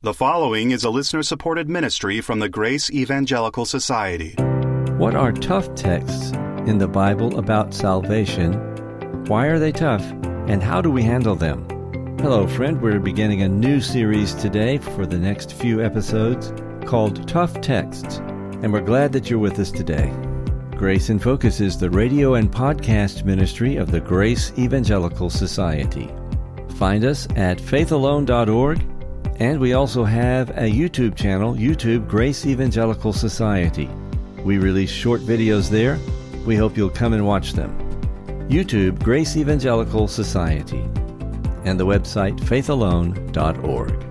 The following is a listener-supported ministry from the Grace Evangelical Society. What are tough texts in the Bible about salvation? Why are they tough? And how do we handle them? Hello, friend. We're beginning a new series today for the next few episodes called Tough Texts, and we're glad that you're with us today. Grace in Focus is the radio and podcast ministry of the Grace Evangelical Society. Find us at faithalone.org. And we also have a YouTube channel, YouTube Grace Evangelical Society. We release short videos there. We hope you'll come and watch them. YouTube Grace Evangelical Society. And the website faithalone.org.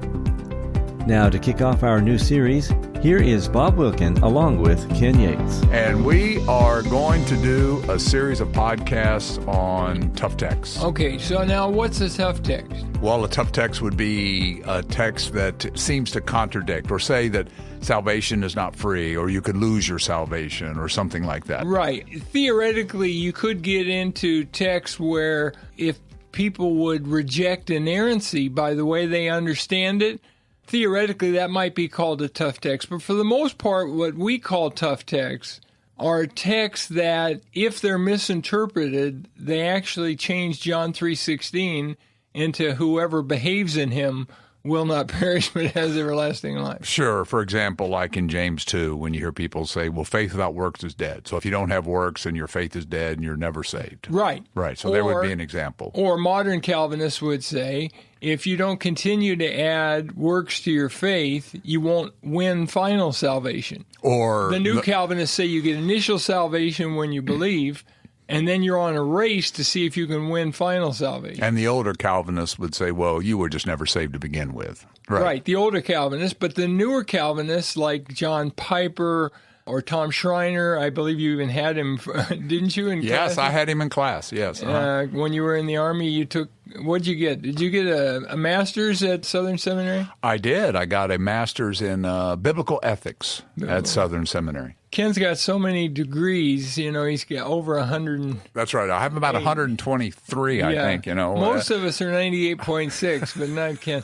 Now, to kick off our new series, here is Bob Wilkin along with Ken Yates. And we are going to do a series of podcasts on tough texts. Okay, so now what's a tough text? Well, a tough text would be a text that seems to contradict or say that salvation is not free, or you could lose your salvation, or something like that. Right. Theoretically, you could get into texts where if people would reject inerrancy by the way they understand it, theoretically that might be called a tough text. But for the most part, what we call tough texts are texts that, if they're misinterpreted, they actually change John 3:16 into whoever behaves in him will not perish but has everlasting life. Sure. For example, like in James 2, when you hear people say, well, faith without works is dead. So if you don't have works, then your faith is dead and you're never saved. Right. Right. So there would be an example. Or modern Calvinists would say, if you don't continue to add works to your faith, you won't win final salvation. Or the new Calvinists say you get initial salvation when you believe, and then you're on a race to see if you can win final salvation. And the older Calvinists would say, well, you were just never saved to begin with. Right, the older Calvinists. But the newer Calvinists, like John Piper or Tom Schreiner, I believe you even had him, didn't you, in class? Yes, I had him in class, yes. When you were in the Army, you took, what'd you get? Did you get a master's at Southern Seminary? I did. I got a master's in biblical ethics at Southern Seminary. Ken's got so many degrees, he's got over 100. That's right. I have about 123, I think, Most of us are 98.6, but not Ken.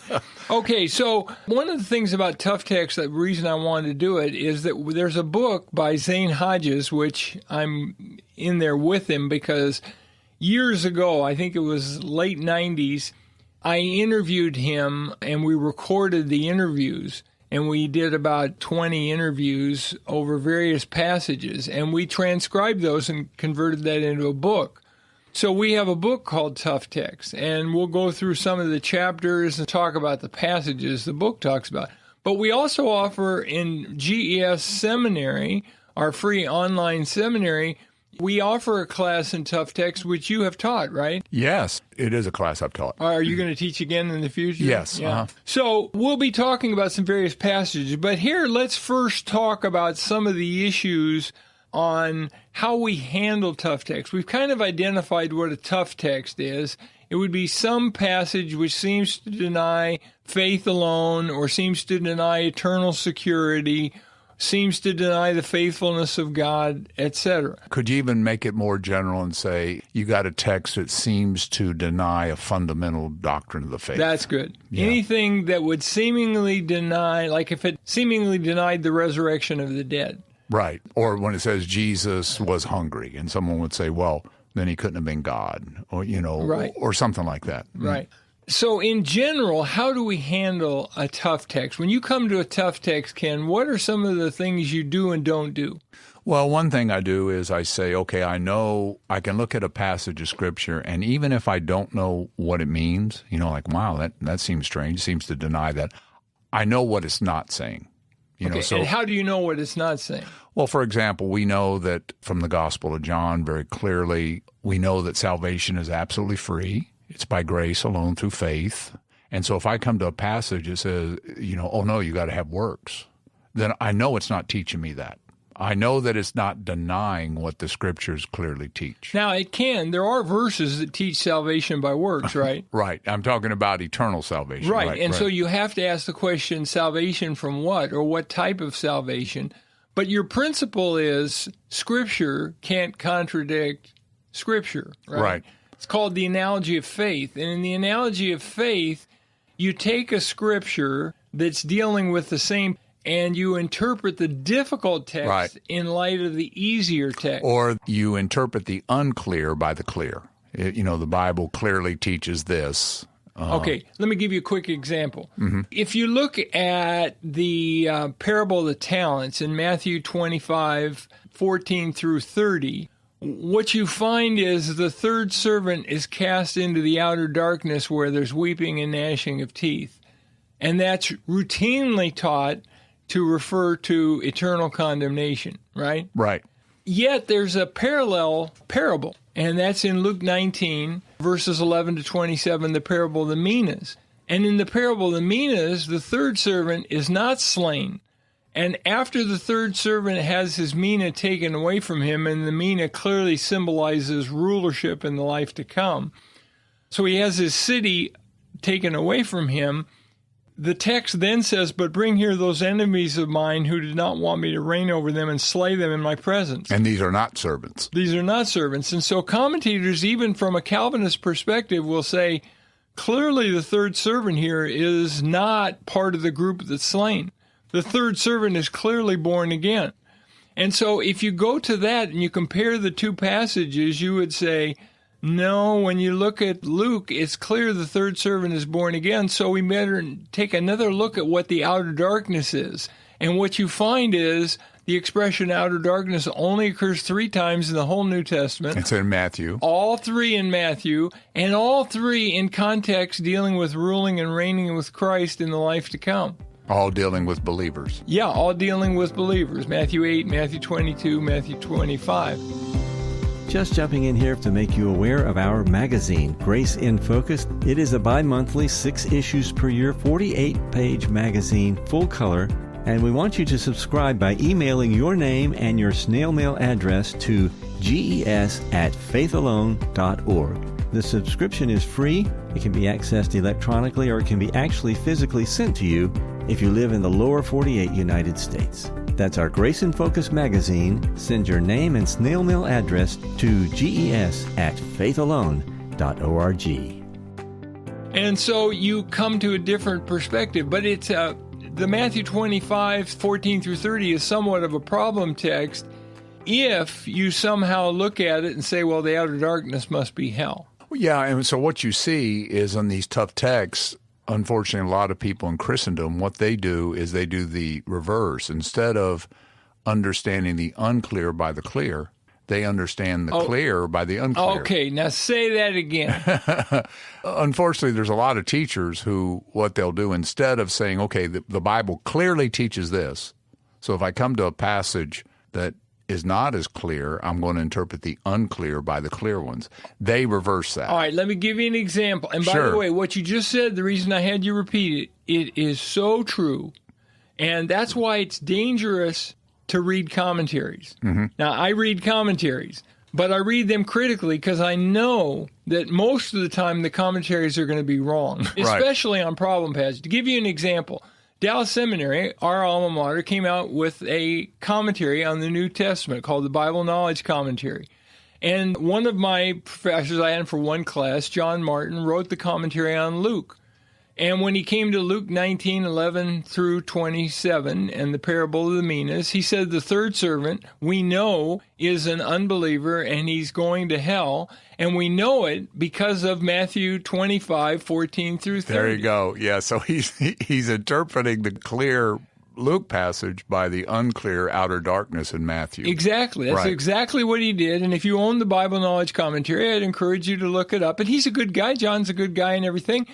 Okay, so one of the things about tough text, the reason I wanted to do it, is that there's a book by Zane Hodges, which I'm in there with him because years ago, I think it was late 90s, I interviewed him and we recorded the interviews. And we did about 20 interviews over various passages, and we transcribed those and converted that into a book. So we have a book called Tough Text, and we'll go through some of the chapters and talk about the passages the book talks about. But we also offer in GES Seminary, our free online seminary, we offer a class in tough text, which you have taught, right? Yes, it is a class I've taught. Are you going to teach again in the future? Yes. Yeah. So we'll be talking about some various passages, but here let's first talk about some of the issues on how we handle tough text. We've kind of identified what a tough text is. It would be some passage which seems to deny faith alone, or seems to deny eternal security, seems to deny the faithfulness of God, etc. Could you even make it more general and say you got a text that seems to deny a fundamental doctrine of the faith? That's good. Yeah. Anything that would seemingly deny, like if it seemingly denied the resurrection of the dead. Right. Or when it says Jesus was hungry, and someone would say, well, then he couldn't have been God, or, right. or something like that. Right. So in general, how do we handle a tough text? When you come to a tough text, Ken, what are some of the things you do and don't do? Well, one thing I do is I say, okay, I know I can look at a passage of Scripture, and even if I don't know what it means, like, wow, that seems strange, seems to deny that, I know what it's not saying. So, and how do you know what it's not saying? Well, for example, we know that from the Gospel of John very clearly, we know that salvation is absolutely free. It's by grace alone through faith. And so if I come to a passage that says, oh, no, you got to have works, then I know it's not teaching me that. I know that it's not denying what the Scriptures clearly teach. Now, there are verses that teach salvation by works, right? Right. I'm talking about eternal salvation. Right. And so you have to ask the question, salvation from what, or what type of salvation? But your principle is Scripture can't contradict Scripture, right? Right. It's called the analogy of faith. And in the analogy of faith, you take a Scripture that's dealing with the same, and you interpret the difficult text in light of the easier text. Or you interpret the unclear by the clear. The Bible clearly teaches this. Okay, let me give you a quick example. If you look at the parable of the talents in Matthew 25, 14 through 30, what you find is the third servant is cast into the outer darkness where there's weeping and gnashing of teeth. And that's routinely taught to refer to eternal condemnation, right? Right. Yet there's a parallel parable, and that's in Luke 19, verses 11 to 27, the parable of the minas. And in the parable of the minas, the third servant is not slain. And after the third servant has his mina taken away from him, and the mina clearly symbolizes rulership in the life to come, so he has his city taken away from him. The text then says, "But bring here those enemies of mine who did not want me to reign over them and slay them in my presence." And these are not servants. These are not servants. And so commentators, even from a Calvinist perspective, will say, clearly the third servant here is not part of the group that's slain. The third servant is clearly born again. And so if you go to that and you compare the two passages, you would say, no, when you look at Luke, it's clear the third servant is born again, so we better take another look at what the outer darkness is. And what you find is the expression outer darkness only occurs 3 times in the whole New Testament. It's in Matthew. All 3 in Matthew, and all 3 in context dealing with ruling and reigning with Christ in the life to come. All dealing with believers. Yeah, all dealing with believers. Matthew 8, Matthew 22, Matthew 25. Just jumping in here to make you aware of our magazine, Grace in Focus. It is a bi-monthly, 6 issues per year, 48-page magazine, full color, and we want you to subscribe by emailing your name and your snail mail address to ges@faithalone.org. The subscription is free. It can be accessed electronically, or it can be actually physically sent to you if you live in the lower 48 United States. That's our Grace in Focus magazine. Send your name and snail mail address to ges@faithalone.org. And so you come to a different perspective, but it's the Matthew 25, 14 through 30 is somewhat of a problem text if you somehow look at it and say, well, the outer darkness must be hell. Yeah, and so what you see is on these tough texts, unfortunately, a lot of people in Christendom, what they do is they do the reverse. Instead of understanding the unclear by the clear, they understand the clear by the unclear. Okay, now say that again. Unfortunately, there's a lot of teachers who, what they'll do, instead of saying, okay, the Bible clearly teaches this, so if I come to a passage that is not as clear, I'm going to interpret the unclear by the clear ones. They reverse that. All right, let me give you an example. And by the way, what you just said, the reason I had you repeat it, it is so true. And that's why it's dangerous to read commentaries. Now, I read commentaries, but I read them critically because I know that most of the time the commentaries are going to be wrong, especially on problem passages. To give you an example, Dallas Seminary, our alma mater, came out with a commentary on the New Testament called the Bible Knowledge Commentary. And one of my professors I had for one class, John Martin, wrote the commentary on Luke. And when he came to Luke 19, 11 through 27 and the parable of the minas, he said the third servant, we know, is an unbeliever and he's going to hell. And we know it because of Matthew 25, 14 through 30. There you go. Yeah, so he's interpreting the clear Luke passage by the unclear outer darkness in Matthew. Exactly. That's exactly what he did. And if you own the Bible Knowledge Commentary, I'd encourage you to look it up. And he's a good guy. John's a good guy and everything.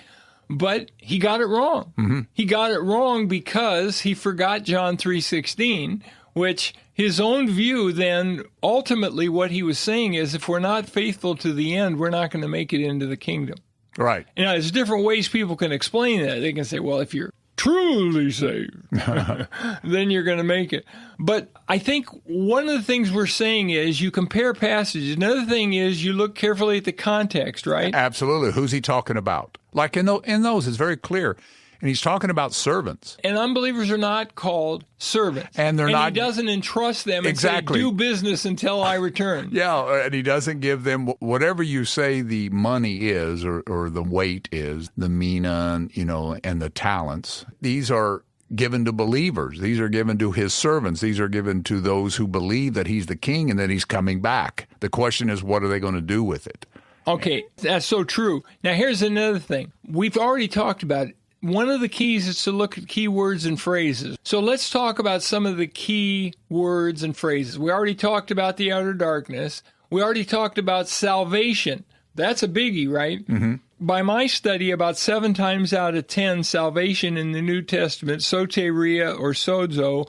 But he got it wrong. He got it wrong because he forgot John 3:16, which his own view then, ultimately what he was saying is if we're not faithful to the end, we're not going to make it into the kingdom. Right. You know, there's different ways people can explain that. They can say, well, if you're truly saved, then you're going to make it. But I think one of the things we're saying is you compare passages. Another thing is you look carefully at the context, right? Absolutely. Who's he talking about? Like in those, it's very clear. And he's talking about servants. And unbelievers are not called servants. And they're not. He doesn't entrust them Exactly. and say, do business until I return. Yeah, and he doesn't give them whatever you say the money is or the weight is, the mina, and the talents. These are given to believers. These are given to his servants. These are given to those who believe that he's the king and that he's coming back. The question is, what are they going to do with it? Okay, that's so true. Now, here's another thing. We've already talked about it. One of the keys is to look at key words and phrases. So let's talk about some of the key words and phrases. We already talked about the outer darkness. We already talked about salvation. That's a biggie, right? Mm-hmm. By my study, about 7 times out of 10, salvation in the New Testament, soteria or sozo,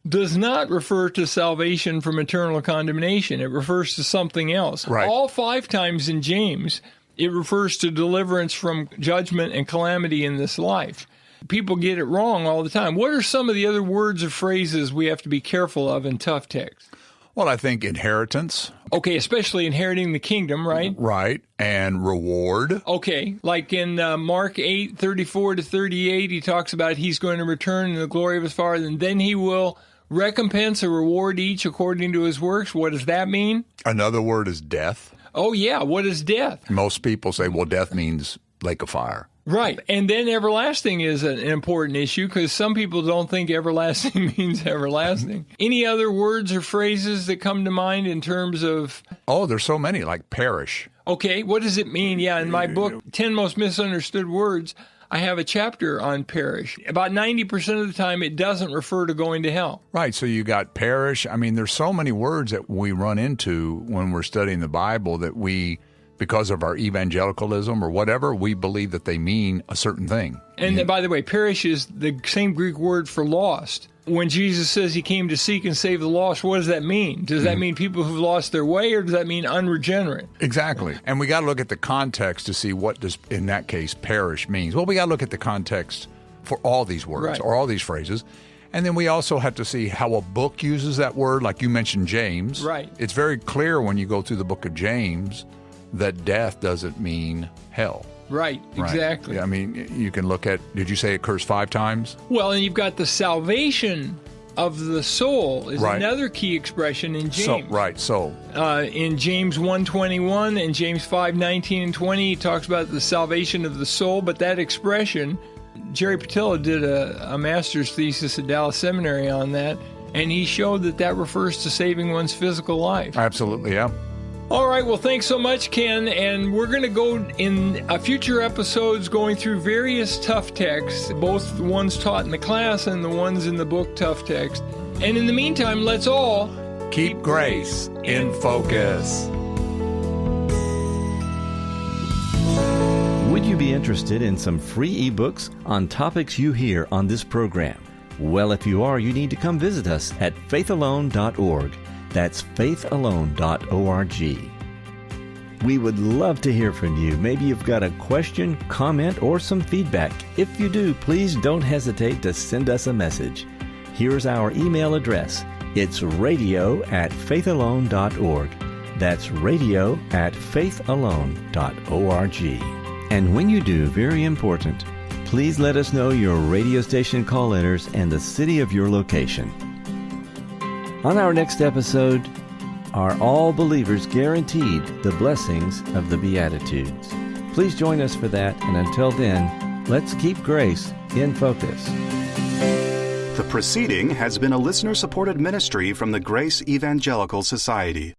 does not refer to salvation from eternal condemnation. It refers to something else. Right. All 5 times in James, it refers to deliverance from judgment and calamity in this life. People get it wrong all the time. What are some of the other words or phrases we have to be careful of in tough text? Well, I think inheritance. Okay, especially inheriting the kingdom, right? Right, and reward. Okay, like in Mark 8:34-38, he talks about he's going to return in the glory of his Father, and then he will recompense or reward each according to his works. What does that mean? Another word is death. Oh, yeah. What is death? Most people say, well, death means lake of fire. Right. And then everlasting is an important issue because some people don't think everlasting means everlasting. Any other words or phrases that come to mind in terms of... Oh, there's so many, like perish. Okay. What does it mean? Yeah, in my book, 10 Most Misunderstood Words, I have a chapter on perish. About 90% of the time, it doesn't refer to going to hell. Right, so you got perish. I mean, there's so many words that we run into when we're studying the Bible that we, because of our evangelicalism or whatever, we believe that they mean a certain thing. And by the way, perish is the same Greek word for lost. When Jesus says he came to seek and save the lost, what does that mean? Does that mean people who've lost their way, or does that mean unregenerate? Exactly. And we got to look at the context to see what does, in that case, perish means. Well, we got to look at the context for all these words, right, or all these phrases. And then we also have to see how a book uses that word, like you mentioned James. Right. It's very clear when you go through the book of James that death doesn't mean hell. Right, exactly. Yeah, I mean, you can look at, did you say it occurs 5 times? Well, and you've got the salvation of the soul is another key expression in James. Soul. In James 1:21 and James 5:19 and 20, he talks about the salvation of the soul, but that expression, Jerry Patillo did a master's thesis at Dallas Seminary on that, and he showed that refers to saving one's physical life. Absolutely, yeah. All right, well, thanks so much, Ken, and we're going to go in future episodes going through various tough texts, both the ones taught in the class and the ones in the book Tough Text. And in the meantime, let's all keep grace in focus. Would you be interested in some free ebooks on topics you hear on this program? Well, if you are, you need to come visit us at faithalone.org. That's faithalone.org. We would love to hear from you. Maybe you've got a question, comment, or some feedback. If you do, please don't hesitate to send us a message. Here's our email address. It's radio@faithalone.org. That's radio@faithalone.org. And when you do, very important, please let us know your radio station call letters and the city of your location. On our next episode, are all believers guaranteed the blessings of the Beatitudes? Please join us for that, and until then, let's keep grace in focus. The proceeding has been a listener-supported ministry from the Grace Evangelical Society.